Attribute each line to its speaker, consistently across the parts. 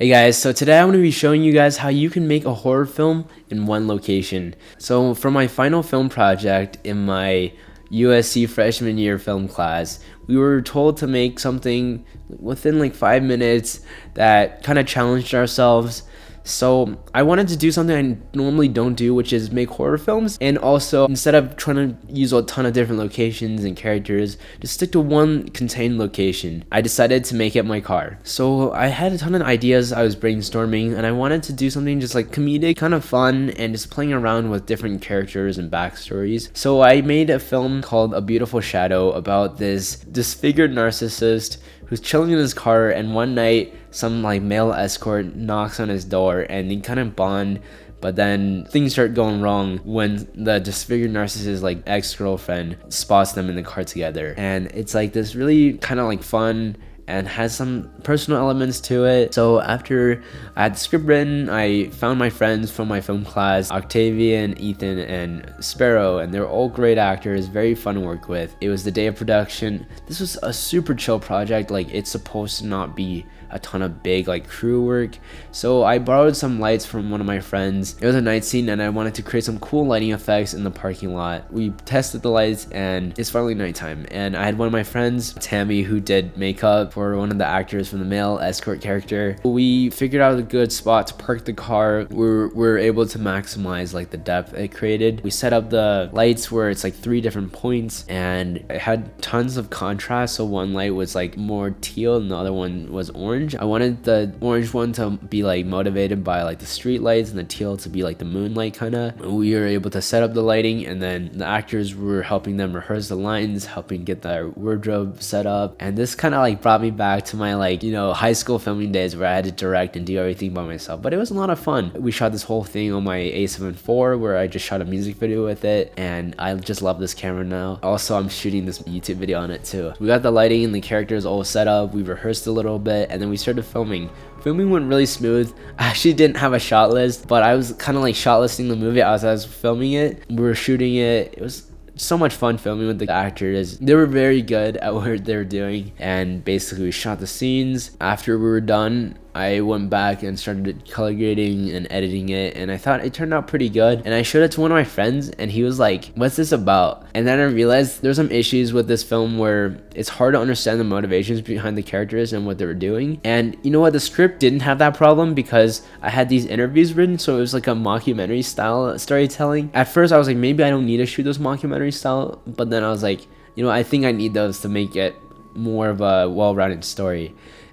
Speaker 1: Hey guys, so today I'm going to be showing you guys how you can make a horror film in one location. So for my final film project in my USC freshman year film class, we were told to make something within like 5 minutes that kind of challenged ourselves. So I wanted to do something I normally don't do, which is make horror films, and also instead of trying to use a ton of different locations and characters, just stick to one contained location. I decided to make it my car. So I had a ton of ideas I was brainstorming, and I wanted to do something just like comedic, kind of fun, and just playing around with different characters and backstories. So I made a film called A Beautiful Shadow about this disfigured narcissist who's chilling in his car, and one night some like male escort knocks on his door and they kind of bond, but then things start going wrong when the disfigured narcissist like ex-girlfriend spots them in the car together. And it's like this really kind of like fun and has some personal elements to it. So after I had the script written, I found my friends from my film class, Octavian, Ethan, and Sparrow, and they're all great actors, very fun to work with. It was the day of production. This was a super chill project. Like, it's supposed to not be a ton of big like crew work. So I borrowed some lights from one of my friends. It was a night scene and I wanted to create some cool lighting effects in the parking lot. We tested the lights and it's finally nighttime, and I had one of my friends, Tammy, who did makeup for one of the actors from the male escort character. We figured out a good spot to park the car. We're able to maximize like the depth it created. We set up the lights where it's like 3 different points, and it had tons of contrast. So one light was like more teal and the other one was orange. I wanted the orange one to be like motivated by like the street lights and the teal to be like the moonlight kind of. We were able to set up the lighting, and then the actors were helping them rehearse the lines, helping get their wardrobe set up. And this kind of like brought me back to my like, you know, high school filming days where I had to direct and do everything by myself. But it was a lot of fun. We shot this whole thing on my A7 IV where I just shot a music video with it, and I just love this camera now. Also, I'm shooting this YouTube video on it too. We got the lighting and the characters all set up. We rehearsed a little bit, and then we started filming. Filming went really smooth. I actually didn't have a shot list, but I was kind of like shot listing the movie as I was filming it. We were shooting it. It was so much fun filming with the actors. They were very good at what they were doing, and basically we shot the scenes. After we were done, I went back and started color grading and editing it, and I thought it turned out pretty good. And I showed it to one of my friends, and he was like, "What's this about?" And then I realized there's some issues with this film where it's hard to understand the motivations behind the characters and what they were doing. And you know what? The script didn't have that problem because I had these interviews written, so it was like a mockumentary style storytelling. At first I was like, maybe I don't need to shoot those mockumentary style, but then I was like, you know, I think I need those to make it more of a well-rounded story.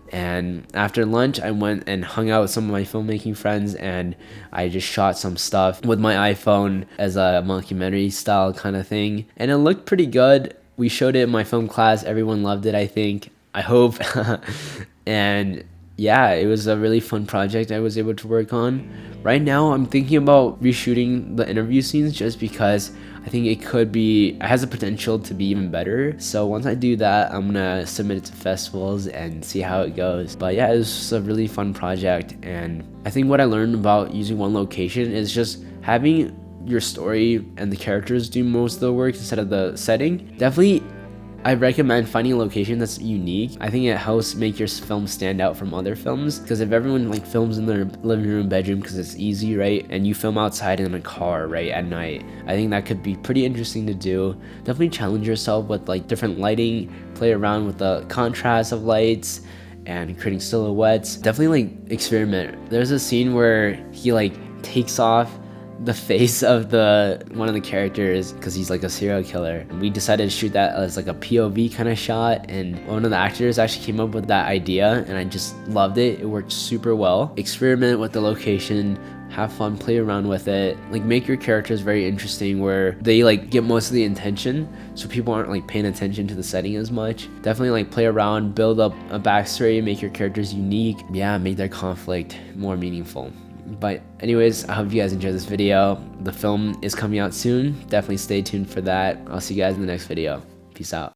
Speaker 1: And after lunch, I went and hung out with some of my filmmaking friends, and I just shot some stuff with my iPhone as a mockumentary style kind of thing, and it looked pretty good. We showed it in my film class. Everyone loved it, I think. I hope. And yeah, it was a really fun project I was able to work on. Right now, I'm thinking about reshooting the interview scenes just because I think it has the potential to be even better. So once I do that, I'm gonna submit it to festivals and see how it goes. But yeah, it was a really fun project, and I think what I learned about using one location is just having your story and the characters do most of the work instead of the setting. Definitely, I recommend finding a location that's unique. I think it helps make your film stand out from other films, because if everyone like films in their living room, bedroom, because it's easy, right, and you film outside in a car, right, at night, I think that could be pretty interesting to do. Definitely challenge yourself with like different lighting, play around with the contrast of lights and creating silhouettes. Definitely like experiment. There's a scene where he like takes off the face of one of the characters because he's like a serial killer. We decided to shoot that as like a POV kind of shot, and one of the actors actually came up with that idea, and I just loved it. It worked super well. Experiment with the location, have fun, play around with it, like make your characters very interesting where they like get most of the attention, so people aren't like paying attention to the setting as much. Definitely like play around, build up a backstory, make your characters unique. Yeah, make their conflict more meaningful. But anyways, I hope you guys enjoyed this video. The film is coming out soon. Definitely stay tuned for that. I'll see you guys in the next video. Peace out.